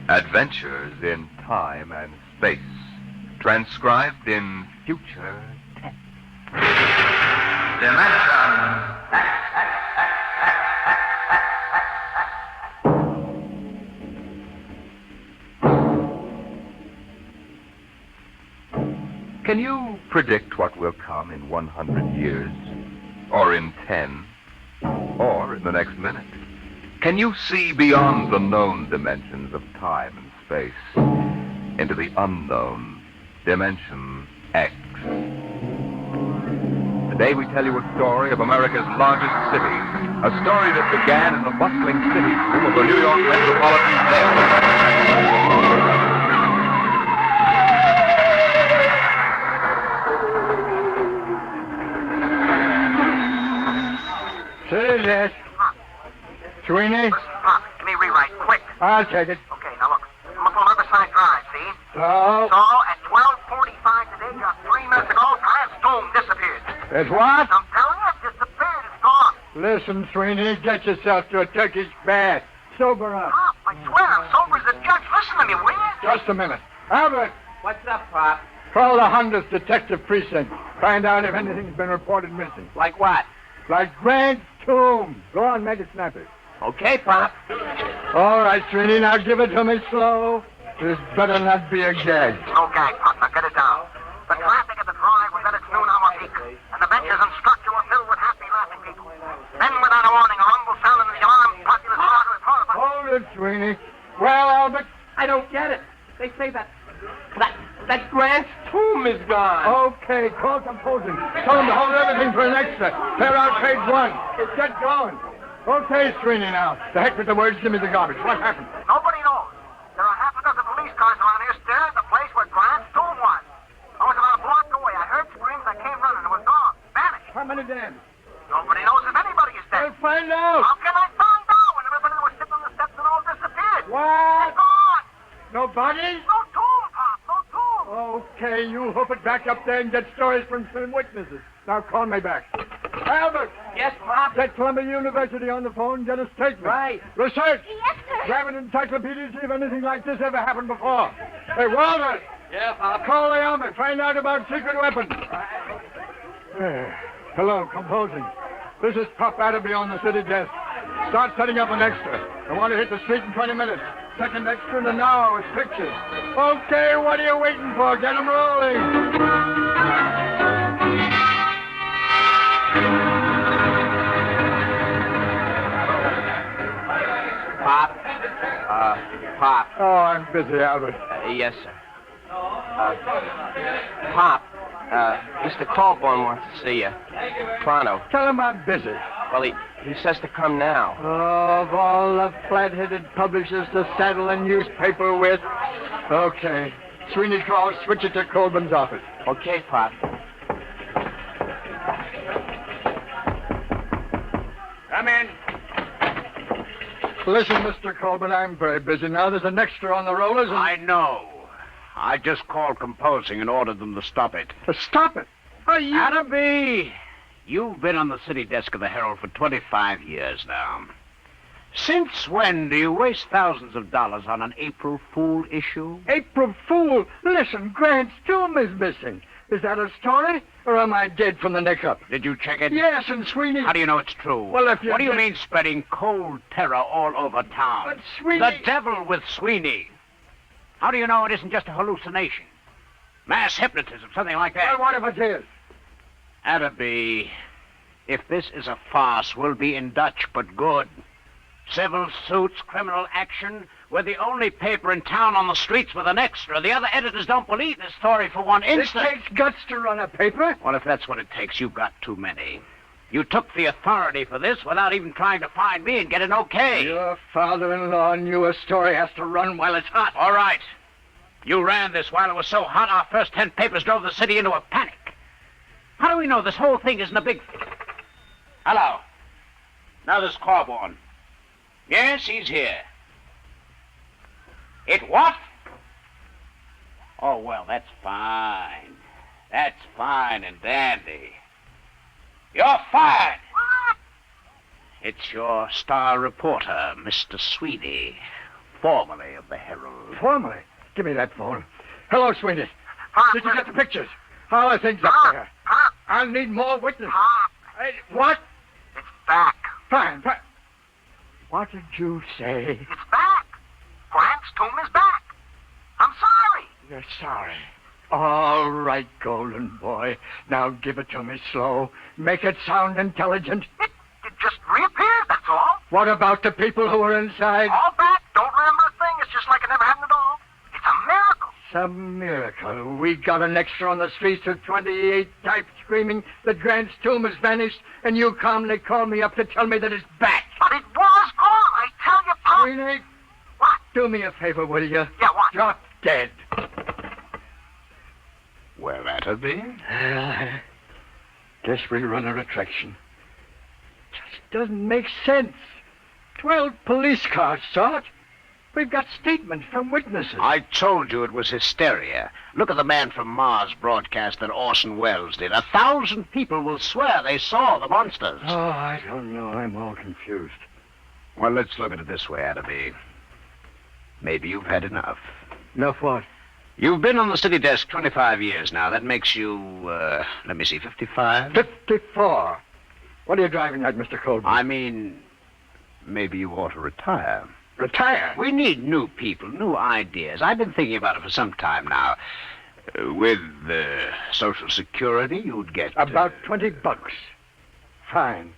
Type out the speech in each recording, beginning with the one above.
Adventures in Time and Space, transcribed in future tense. Dimension X. Can you predict what will come in 100 years? Or in 10? Or in the next minute? Can you see beyond the known dimensions of time and space into the unknown Dimension X? Today we tell you a story of America's largest city, a story that began in the bustling city room of the New York Metropolitan Theater. Yes. Sweeney? Pop, give me a rewrite, quick. I'll take it. Okay, now look. I'm up on Riverside Drive, see? So? So, at 12:45 today, just 3 minutes ago, Grant's tomb disappeared. It's what? I'm telling you, it disappeared. It's gone. Listen, Sweeney, get yourself to a Turkish bath. Sober up. Pop, I swear I'm sober as a judge. Listen to me, will you? Just a minute. Albert, What's up, Pop? call the 100th Detective Precinct. Find out if anything's been reported missing. Like what? Like Grant's tomb. Go on, make it snappy. Okay, Pop. All right, Sweeney, now give it to me slow. This better not be a gag. No gag, Pop. Now get it down. The traffic at the drive was at its noon hour peak, and the benches and structure were filled with happy, laughing people. Then, without a warning, a rumble sounded and the alarm populace started horrified. Hold it, Sweeney. Well, Albert? I don't get it. They say that Grant's tomb is gone. Okay, call composing. Tell them to hold everything for an extra. Tear out page 1. Get going. Okay, Sweeney, now. The heck with the words. Give me the garbage. What happened? Nobody knows. There are half a dozen police cars around here staring at the place where Grant's tomb was. I was about a block away. I heard screams. I came running. It was gone. Vanished. How many days? Nobody knows if anybody is dead. I'll find out. How can I find out when everybody that was sitting on the steps and all disappeared? What? They're gone. No bodies? No tomb, Pop. No tomb. Okay, you hoof it back up there and get stories from some witnesses. Now call me back. Albert! Yes, Pop. Get Columbia University on the phone. Get a statement. Right. Research. Yes, sir. Grab an encyclopedia, see if anything like this ever happened before. Hey, Walter! Yeah, Pop. Call the army. Find out about secret weapons. Hello, composing. This is Pop Adderby on the city desk. Start setting up an extra. I want to hit the street in 20 minutes. Second extra in an hour with pictures. Okay, what are you waiting for? Get them rolling. Pop. Pop. Oh, I'm busy, Albert. Yes, sir. Pop. Mr. Colborne wants to see you. Pronto. Tell him I'm busy. Well, he says to come now. Of all the flat-headed publishers to saddle a newspaper with. Okay. Sweeney Claus, switch it to Colburn's office. Okay, Pop. Come in. Listen, Mr. Colburn, I'm very busy now. There's an extra on the rollers and... I know. I just called composing and ordered them to stop it. Stop it. Are you... Adderby, you've been on the city desk of the Herald for 25 years now. Since when do you waste thousands of dollars on an April Fool issue? April Fool. Listen, Grant's tomb is missing. Is that a story? Or am I dead from the neck up? Did you check it? Yes, and Sweeney... How do you know it's true? Well, if you... What do you mean spreading cold terror all over town? But Sweeney... The devil with Sweeney. How do you know it isn't just a hallucination? Mass hypnotism, something like that. Well, what if it is? Adderby, if this is a farce, we'll be in Dutch, but good. Civil suits, criminal action. We're the only paper in town on the streets with an extra. The other editors don't believe this story for one instant. It takes guts to run a paper. Well, if that's what it takes, you've got too many. You took the authority for this without even trying to find me and get an okay. Your father-in-law knew a story has to run while it's hot. All right. You ran this while it was so hot, our first 10 papers drove the city into a panic. How do we know this whole thing isn't a big... Hello. Now this Corborn. Yes, he's here. It what? Oh, well, that's fine. That's fine and dandy. You're fired. What? It's your star reporter, Mr. Sweeney. formerly of the Herald. Formally. Give me that phone. Hello, Sweeney. Pop, Did you get the pictures? How are things up Pop, there? Pop, I'll need more witnesses. Pop. Hey, what? It's back. Fine. What did you say? It's back. Grant's tomb is back. I'm sorry. You're sorry. All right, golden boy. Now give it to me slow. Make it sound intelligent. It just reappeared, that's all. What about the people who were inside? All back. Don't remember a thing. It's just like it never happened at all. It's a miracle. Some miracle. We got an extra on the streets with 28 types screaming that Grant's tomb has vanished, and you calmly call me up to tell me that it's back. But it was gone. I tell you, Pop. Sweeney, What? do me a favor, will you? Yeah, what? Drop dead. Well, that'll be. I guess we'll run a retraction. Just doesn't make sense. 12 police cars saw it. We've got statements from witnesses. I told you it was hysteria. Look at the man from Mars broadcast that Orson Welles did. 1,000 people will swear they saw the monsters. Oh, I don't know. I'm all confused. Well, let's look at it this way, Adderby. Maybe you've had enough. Enough what? You've been on the city desk 25 years now. That makes you, let me see, 55? 54. What are you driving at, Mr. Colby? I mean, maybe you ought to retire. Retire. We need new people, new ideas. I've been thinking about it for some time now. With Social Security, you'd get... About $20. Fine.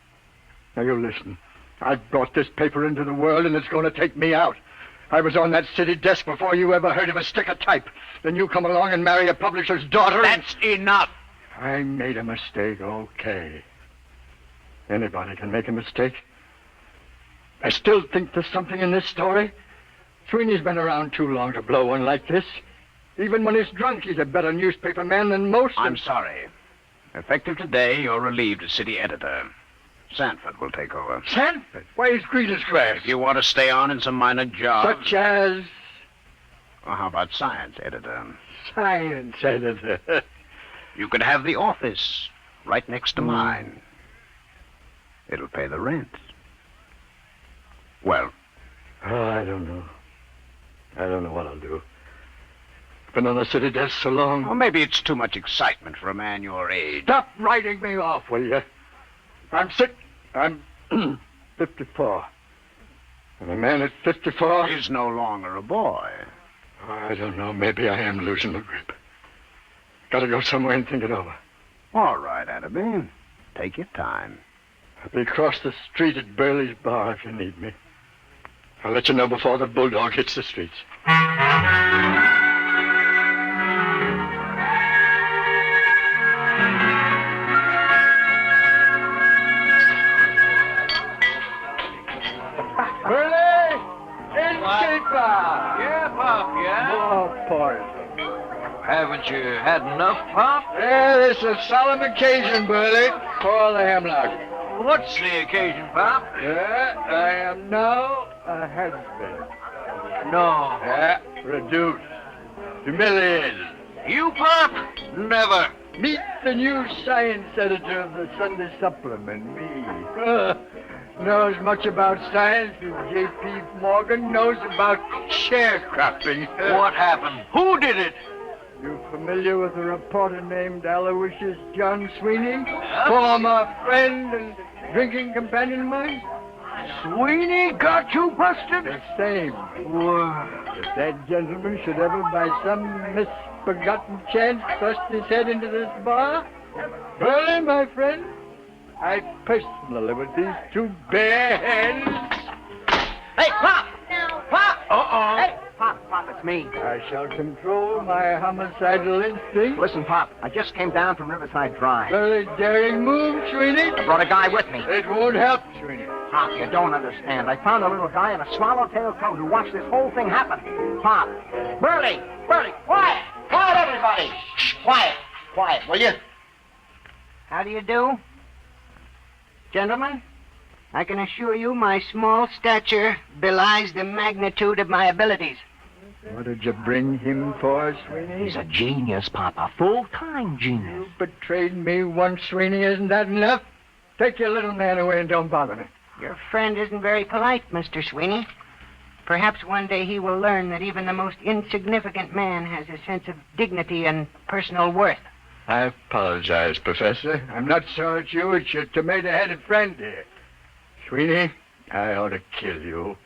Now, you listen. I brought this paper into the world, and it's going to take me out. I was on that city desk before you ever heard of a stick of type. Then you come along and marry a publisher's daughter. That's enough. I made a mistake, okay. Anybody can make a mistake. I still think there's something in this story. Sweeney's been around too long to blow one like this. Even when he's drunk, he's a better newspaper man than most. I'm sorry. Effective today, you're relieved as city editor. Sanford will take over. Sanford? Why is Green's grass? If you want to stay on in some minor job... Such as Well, how about science editor? science editor. You could have the office right next to mine. It'll pay the rent. Well, Oh, I don't know. I don't know what I'll do. Been on the city desk so long. well, maybe it's too much excitement for a man your age. Stop writing me off, will you? I'm sick. I'm 54. And a man at 54... He's no longer a boy. I don't know. Maybe I am losing the grip. Gotta go somewhere and think it over. All right, Adderby. Take your time. I'll be across the street at Burley's bar if you need me. I'll let you know before the bulldog hits the streets. Burley! It's Keeper! Yeah, Pop, yeah? Oh, poison. Haven't you had enough, Pop? Yeah, this is a solemn occasion, Burley. Call the hemlock. What's the occasion, Pop? Yeah, I am now a husband. No. Yeah, reduced. Humiliated. You, Pop? Never. Meet the new science editor of the Sunday Supplement, me. Knows much about science as J.P. Morgan knows about sharecropping. What happened? Who did it? You familiar with a reporter named Aloysius John Sweeney? Former friend and drinking companion of mine? Sweeney got you busted? The same. If that gentleman should ever by some misbegotten chance thrust his head into this bar, Burley, my friend, I personally with these two bare hands, Hey, Pop! Pop! Uh-oh. Hey, Pop, it's me. I shall control my homicidal instinct. Listen, Pop, I just came down from Riverside Drive. Very daring move, Sweeney. I brought a guy with me. It won't help, Sweeney. Pop, you don't understand. I found a little guy in a swallowtail coat who watched this whole thing happen. Pop. Burley! Quiet! Quiet, everybody! Shh, quiet, will you? How do you do? Gentlemen, I can assure you my small stature belies the magnitude of my abilities. What did you bring him for, Sweeney? He's a genius, Pop, a full-time genius. You betrayed me once, Sweeney. Isn't that enough? Take your little man away and don't bother me. Your friend isn't very polite, Mr. Sweeney. Perhaps one day he will learn that even the most insignificant man has a sense of dignity and personal worth. I apologize, Professor. I'm not so at you. It's your tomato-headed friend here. Sweeney, I ought to kill you.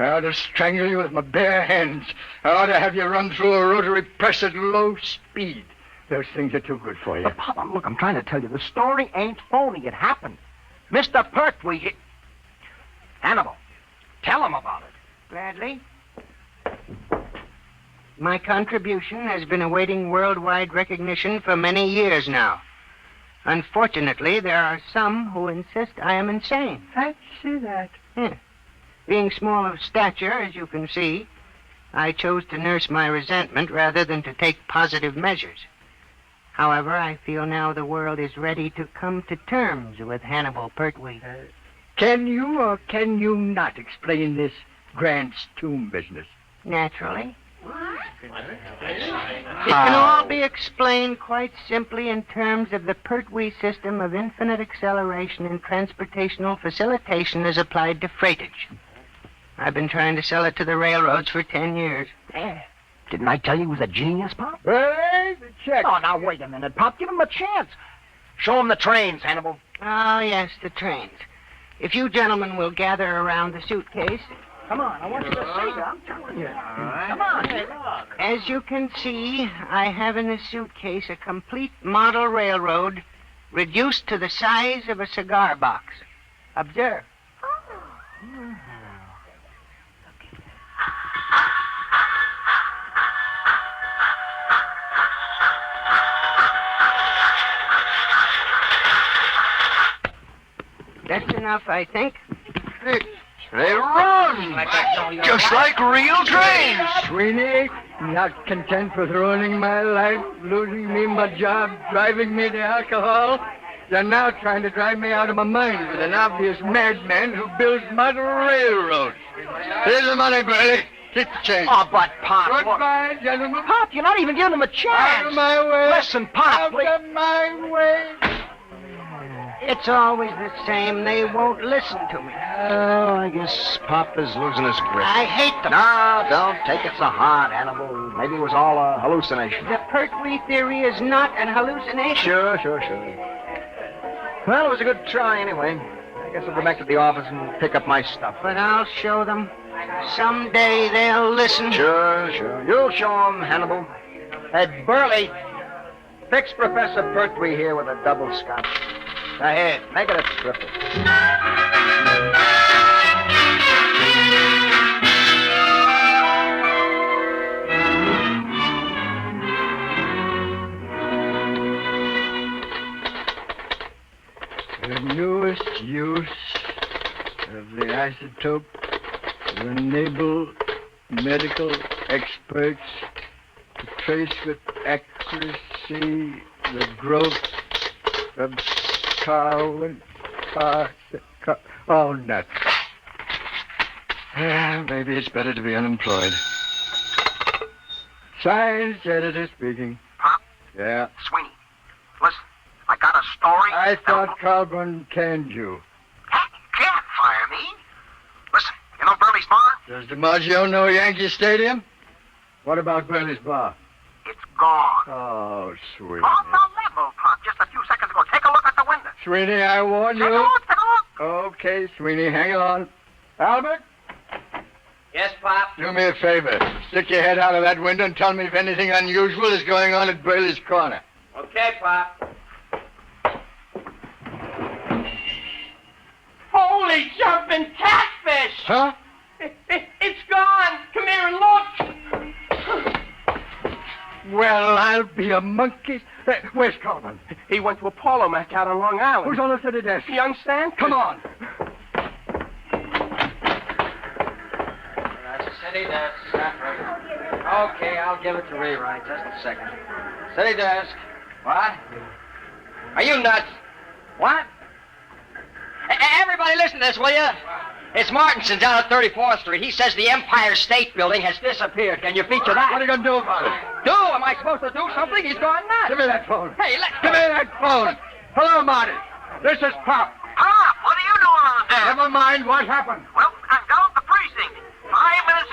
I ought to strangle you with my bare hands. I ought to have you run through a rotary press at low speed. Those things are too good for you. But, Pop, look, I'm trying to tell you, the story ain't phony. It happened. Mr. Pertwee, Hannibal, tell him about it. Gladly. My contribution has been awaiting worldwide recognition for many years now. Unfortunately, there are some who insist I am insane. I see that. Yeah. Being small of stature, as you can see, I chose to nurse my resentment rather than to take positive measures. However, I feel now the world is ready to come to terms with Hannibal Pertwee. Can you or can you not explain this Grant's tomb business? Naturally. It can all be explained quite simply in terms of the Pertwee system of infinite acceleration and transportational facilitation as applied to freightage. I've been trying to sell it to the railroads for 10 years. Didn't I tell you he was a genius, Pop? Hey, the check. Oh, now, wait a minute, Pop. Give him a chance. Show him the trains, Hannibal. Oh, yes, the trains. If you gentlemen will gather around the suitcase. Come on, I want you to see it. I'm telling you. Come on, hey, look. As you can see, I have in the suitcase a complete model railroad reduced to the size of a cigar box. Observe. That's enough, I think. They run! Just like real trains! Sweeney, not content with ruining my life, losing me my job, driving me to alcohol, you're now trying to drive me out of my mind with an obvious madman who builds model railroads. Here's the money, Burley. Keep the change. Oh, but, Pop. Goodbye, gentlemen. Pop, you're not even giving him a chance. Out of my way. Listen, Pop, please. Out of my way. It's always the same. They won't listen to me. Oh, I guess Pop is losing his grip. I hate them. No, don't take it so hard, Hannibal. Maybe it was all a hallucination. The Pertwee theory is not an hallucination. Sure. Well, it was a good try anyway. I guess I'll go back to the office and pick up my stuff. But I'll show them. Someday they'll listen. Sure. You'll show them, Hannibal. Hey, Burley, fix Professor Pertwee here with a double scotch. Now, here, make it a triple. The newest use of the isotope will enable medical experts to trace with accuracy the growth of Oh, nuts. Maybe it's better to be unemployed. Science editor speaking. Pop? Yeah. Sweeney, listen, I got a story. I thought Carlburn canned you. Heck, you can't fire me. Listen, you know Burley's Bar? Does DiMaggio know Yankee Stadium? What about Burley's Bar? It's gone. Oh, sweet. On the level, Pop, just a few seconds ago. Take a look at the window. Sweeney, I warn Take a you. look. Okay, Sweeney, hang on. Albert, Yes, Pop? do me a favor. Stick your head out of that window and tell me if anything unusual is going on at Burley's Corner. Okay, Pop. Holy jumping catfish! Huh? It's gone! Come here and look! Well, I'll be a monkey. Where's Carlburn? He went to a polo match out on Long Island. Who's on the city desk? Young Stan? Come on. City desk. Okay, I'll give it to rewrite. Just a second. City desk. What? Are you nuts? What? Everybody listen to this, will you? It's Martinson down at 34th Street. He says the Empire State Building has disappeared. Can you feature that? What are you going to do about it? Do? Am I supposed to do something? He's gone nuts. Give me that phone. Hey, Give me that phone. Hello, Marty. This is Pop. Pop, what are you doing on there? Never mind what happened. Well, I got the precinct. 5 minutes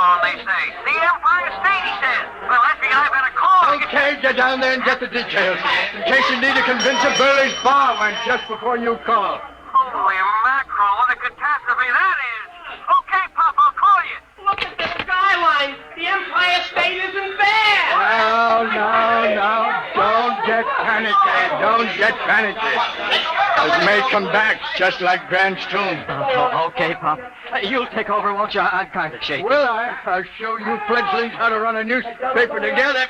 on, they say. The Empire State, he says. Well, I figure I better call. Okay, get down there and get the details. In case you need to convince a Burley's bar went just before you call. Holy mackerel, what a catastrophe that is. Okay, Pop, I'll call you. Look at the skyline. The Empire State isn't there. No. Don't get panicky. Don't get panicky. It may come back just like Grant's tomb. Okay, Pop. You'll take over, won't you? I'm kind of shaky. Will I? I'll show you fledglings how to run a newspaper together.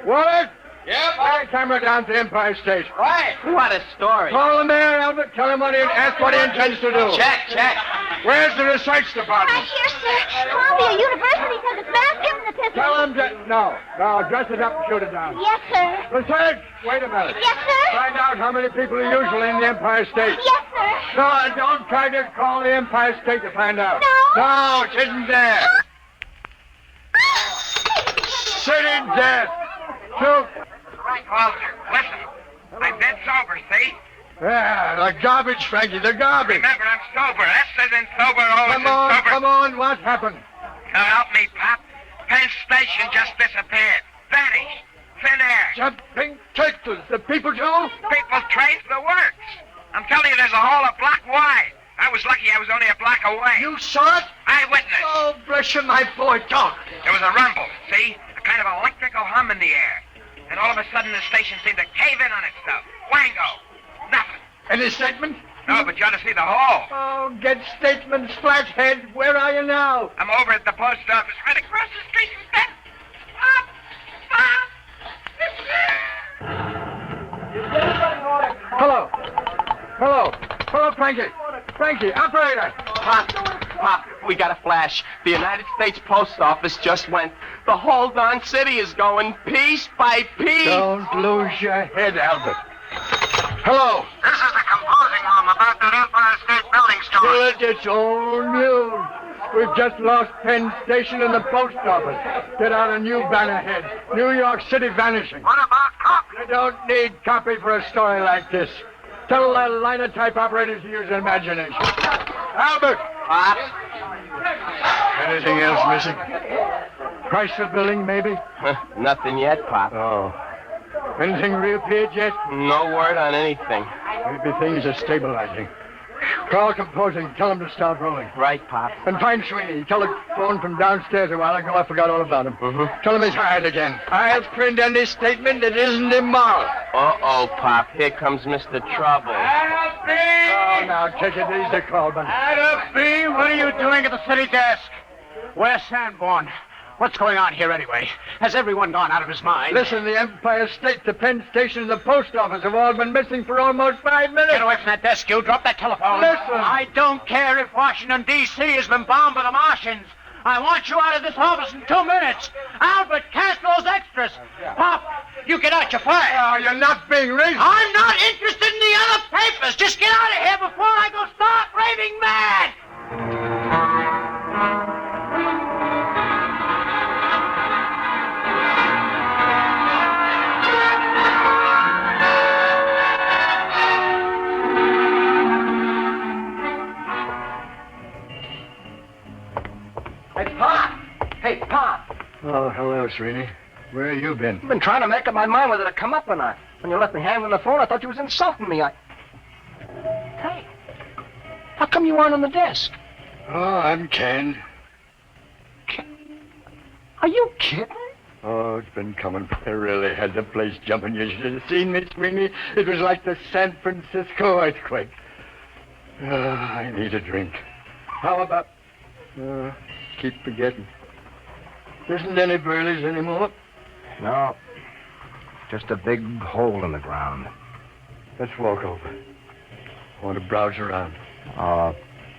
Wallace? Yep. Bring the camera down to Empire State. Right. What a story. Call the mayor, Albert. Tell him what he ask what he intends to do. Check. Where's the research department? Right here, sir. Columbia University says it's mass hypnotism. Tell him to... No, dress it up and shoot it down. Yes, sir. Research! Wait a minute. Yes, sir. Find out how many people are usually in the Empire State. Yes, sir. No, don't try to call the Empire State to find out. No. No, it isn't there. Sitting death. Shoot. Right, Walter. Listen, I'm dead sober, see? Yeah, the garbage, Frankie, the garbage. Remember, I'm sober. S as in sober, O as in sober. Come on, what happened? Now help me, Pop. Penn Station just disappeared. Vanished. Thin air. Jumping turtles, the people too? People trace the works. I'm telling you, there's a hole a block wide. I was lucky I was only a block away. You saw it? Eyewitness. Oh, bless you, my boy, talk. There was a rumble, see? A kind of electrical hum in the air. And all of a sudden, the station seemed to cave in on itself. Wango. Nothing. Any statement? No, but you ought to see the hole. Oh, get statements, flathead. Where are you now? I'm over at the post office right across the street from that. Hello, Frankie. Frankie, operator. Pop, we got a flash. The United States Post Office just went. The whole darn city is going piece by piece. Don't lose your head, Albert. Hello. This is the composing room about that Empire State Building story. Good, it's old news. We've just lost Penn Station and the post office. Get out a new banner head. New York City vanishing. What about copy? You don't need copy for a story like this. Tell the linotype operators to use their imagination. Albert! Pop. Anything else missing? Chrysler Building, maybe? Nothing yet, Pop. Oh. Anything reappeared yet? No word on anything. Maybe things are stabilizing. Call composing. Tell him to start rolling. Right, Pop. And find Sweeney. Telephone from downstairs a while ago. I forgot all about him. Mm-hmm. Tell him he's hired again. I'll print any statement that isn't immoral. Uh-oh, Pop. Here comes Mr. Trouble. Oh, now take it easy, Colburn. Adam B., what are you doing at the city desk? Where's Sanborn? What's going on here anyway? Has everyone gone out of his mind? Listen, the Empire State, the Penn Station, and the post office have all been missing for almost 5 minutes. Get away from that desk, you. Drop that telephone. Listen. I don't care if Washington, D.C. has been bombed by the Martians. I want you out of this office in 2 minutes. Albert, cancel those extras. Pop, you get out, you're fired. Oh, you're not being reasonable. I'm not interested in the other papers. Just get out of here before I go start raving mad. Hey, Pop. Oh, hello, Sweeney. Where have you been? I've been trying to make up my mind whether to come up or not. When you left me hanging on the phone, I thought you was insulting me. Hey, how come you aren't on the desk? Oh, I'm canned. Are you kidding? Oh, it's been coming. I really had the place jumping. You should have seen me, Sweeney. It was like the San Francisco earthquake. Oh, I need a drink. How about... keep forgetting. Isn't any Burleys anymore? No. Just a big hole in the ground. Let's walk over. I want to browse around.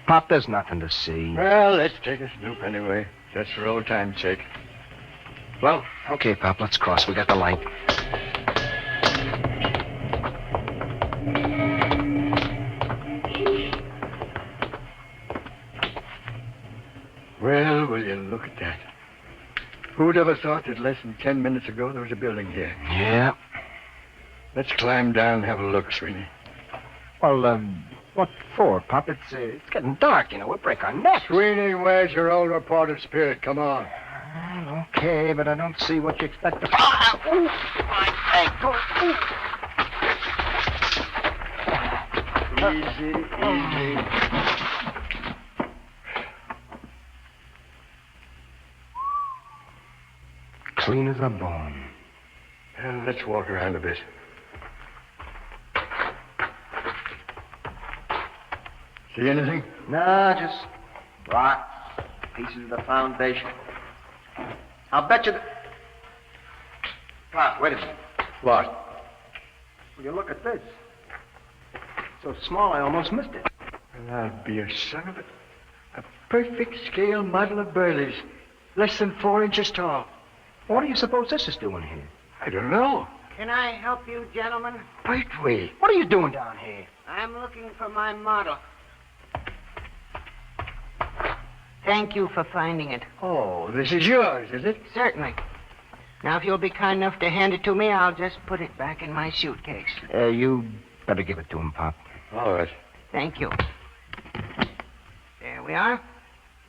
Pop, there's nothing to see. Well, let's take a snoop anyway. Just for old time's sake. Well, okay, Pop, let's cross. We got the light. Well, will you look at that? Who'd ever thought that less than 10 minutes ago there was a building here? Yeah. Let's climb down and have a look, Sweeney. Well, What for, Pop? It's getting dark, you know. We'll break our necks. Sweeney, where's your old reporter spirit? Come on. Okay, but I don't see what you expect to... My ankle. Easy. Clean as a bone. Well, let's walk around a bit. See anything? No, just rocks, pieces of the foundation. I'll bet you that... Pop, wait a minute. What? Will you look at this? So small, I almost missed it. Well, I'll be a son of a perfect scale model of Burley's. Less than 4 inches tall. What do you suppose this is doing here? I don't know. Can I help you, gentlemen? Pertwee. What are you doing down here? I'm looking for my model. Thank you for finding it. Oh, this is yours, is it? Certainly. Now, if you'll be kind enough to hand it to me, I'll just put it back in my suitcase. You better give it to him, Pop. All right. Thank you. There we are.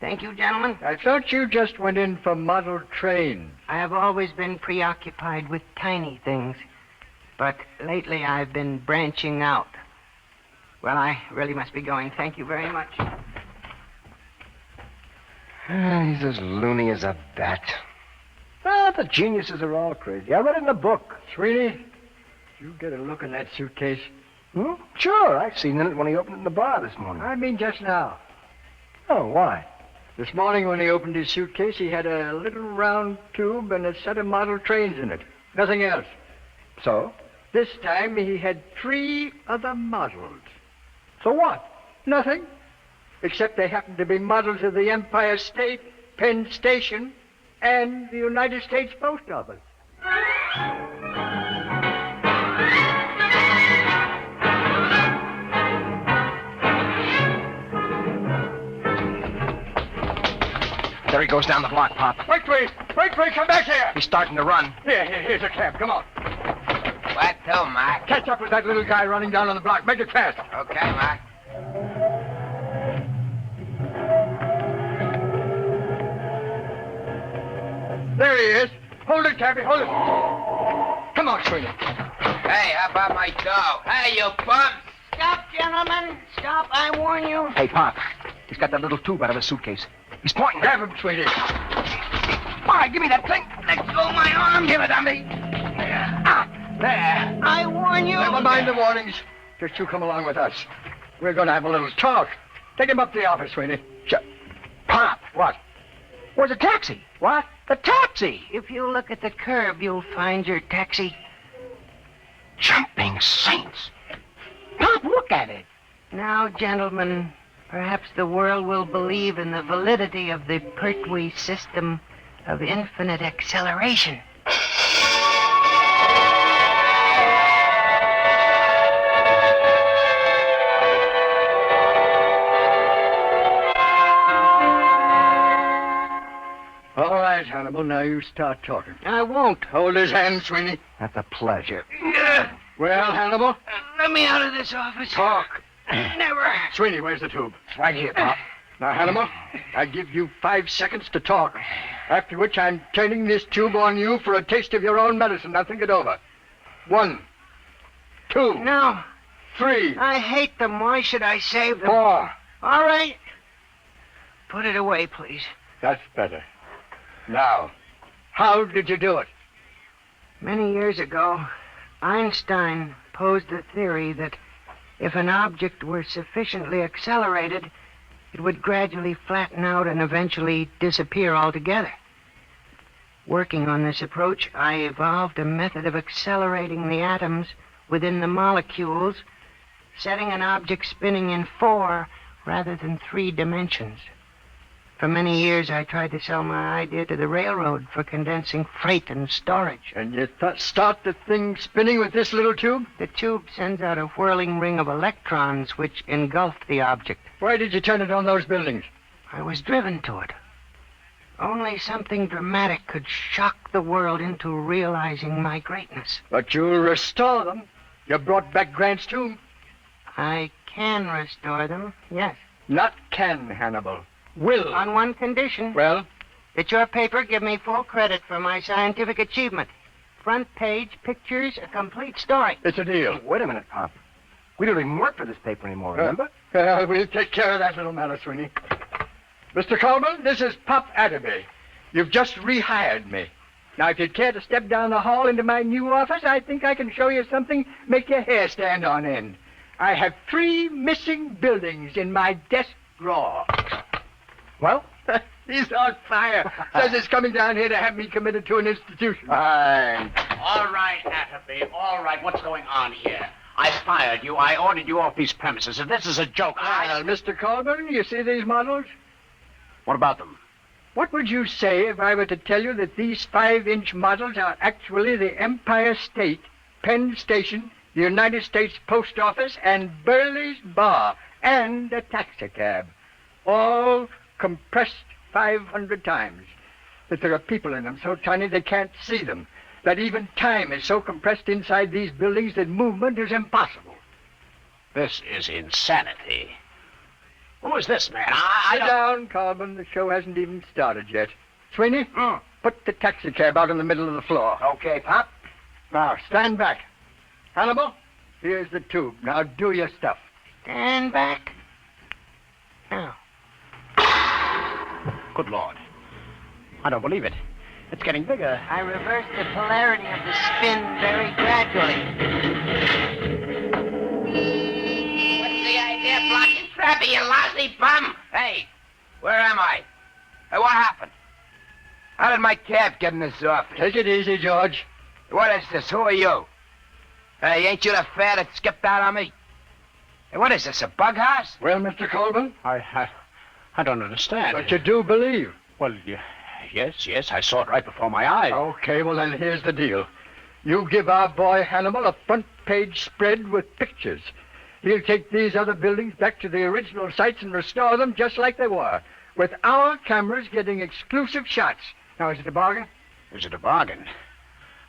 Thank you, gentlemen. I thought you just went in for model trains. I have always been preoccupied with tiny things, but lately I've been branching out. Well, I really must be going. Thank you very much. He's as loony as a bat. The geniuses are all crazy. I read it in a book. Sweeney, did you get a look in that suitcase? Sure, I seen it when he opened it in the bar this morning. I mean just now. Oh, why? This morning when he opened his suitcase, he had a little round tube and a set of model trains in it. Nothing else. So? This time he had 3 other models. So what? Nothing. Except they happened to be models of the Empire State, Penn Station, and the United States Post Office. There he goes down the block, Pop. Pertwee, come back here. He's starting to run. Here's a cab. Come on. What to, Mac? Catch up with that little guy running down on the block. Make it fast. Okay, Mac. There he is. Hold it, cabby. Hold it. Come on, Sweeney. Hey, how about my dough? Hey, you bums! Stop, gentlemen. Stop, I warn you. Hey, Pop. He's got that little tube out of his suitcase. He's pointing. Grab him, Sweeney. All right, give me that thing. Let go of my arm. Give it to me. There. I warn you. Never mind the warnings. Just you come along with us. We're going to have a little talk. Take him up to the office, Sweeney. Pop. What? Where's the taxi? What? The taxi. If you look at the curb, you'll find your taxi. Jumping saints. Pop, look at it. Now, gentlemen, perhaps the world will believe in the validity of the Pertwee system of infinite acceleration. All right, Hannibal, now you start talking. I won't. Hold his hand, Sweeney. That's a pleasure. Well, Hannibal? Let me out of this office. Talk. Never. Sweeney, where's the tube? It's right here, Pop. Now, Hannibal, I give you 5 seconds to talk. After which I'm turning this tube on you for a taste of your own medicine. Now think it over. 1, 2, No, 3, I hate them. Why should I save them? 4. All right. Put it away, please. That's better. Now, how did you do it? Many years ago, Einstein posed the theory that if an object were sufficiently accelerated, it would gradually flatten out and eventually disappear altogether. Working on this approach, I evolved a method of accelerating the atoms within the molecules, setting an object spinning in 4 rather than 3 dimensions. For many years, I tried to sell my idea to the railroad for condensing freight and storage. And you start the thing spinning with this little tube? The tube sends out a whirling ring of electrons which engulf the object. Why did you turn it on those buildings? I was driven to it. Only something dramatic could shock the world into realizing my greatness. But you restore them. You brought back Grant's tomb. I can restore them, yes. Not can, Hannibal. Will. On one condition. Well? That your paper give me full credit for my scientific achievement. Front page, pictures, a complete story. It's a deal. Wait a minute, Pop. We don't even work for this paper anymore, remember? We'll take care of that little matter, Sweeney. Mr. Coleman, this is Pop Adderby. You've just rehired me. Now, if you'd care to step down the hall into my new office, I think I can show you something make your hair stand on end. I have 3 missing buildings in my desk drawer. Well? He's on fire. Says he's coming down here to have me committed to an institution. All right, Atterby, all right. What's going on here? I fired you. I ordered you off these premises. If this is a joke, Well, Mr. Coleman, you see these models? What about them? What would you say if I were to tell you that these 5-inch models are actually the Empire State, Penn Station, the United States Post Office, and Burley's Bar, and a taxicab, all compressed 500 times, that there are people in them so tiny they can't see them, that even time is so compressed inside these buildings that movement is impossible. This is insanity. Who is this man? Sit down, Coleman. The show hasn't even started yet. Sweeney, put the taxicab out in the middle of the floor. Okay, Pop. Now, stand back. Hannibal, here's the tube. Now, do your stuff. Stand back. Now. Good Lord. I don't believe it. It's getting bigger. I reversed the polarity of the spin very gradually. What's the idea, blocking Trappy, you lousy bum? Hey, where am I? Hey, what happened? How did my cab get in this office? Take it easy, George. What is this? Who are you? Hey, ain't you the fare that skipped out on me? Hey, what is this, a bug house? Well, Mr. Coleman? I don't understand. But you do believe. Well, yes, I saw it right before my eyes. Okay, well, then here's the deal. You give our boy Hannibal a front-page spread with pictures. He'll take these other buildings back to the original sites and restore them just like they were, with our cameras getting exclusive shots. Now, is it a bargain? Is it a bargain?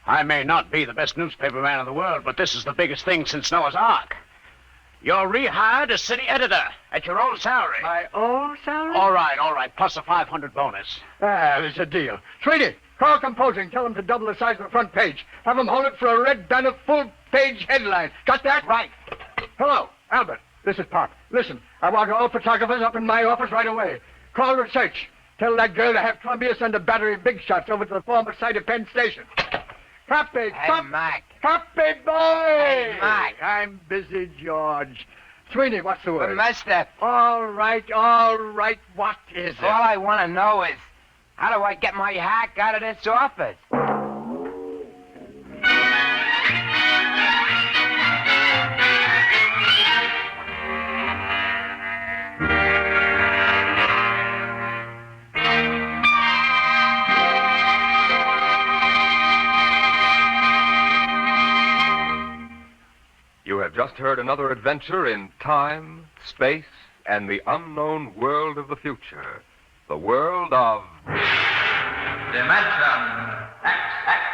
I may not be the best newspaper man in the world, but this is the biggest thing since Noah's Ark. You're rehired as city editor at your own salary. My own salary? All right, plus a 500 bonus. There's a deal. Sweetie, call composing. Tell them to double the size of the front page. Have them hold it for a red banner full-page headline. Got that? Right. Hello, Albert. This is Pop. Listen, I want all photographers up in my office right away. Call research. Tell that girl to have Columbia send a battery of big shots over to the former site of Penn Station. Copy, Mac. Copy, boy! Hey, Mac. I'm busy, George. Sweeney, what's the word? Master. All right. What is it? All I want to know is, how do I get my hack out of this office? You have just heard another adventure in time, space, and the unknown world of the future. The world of... Dimension XX.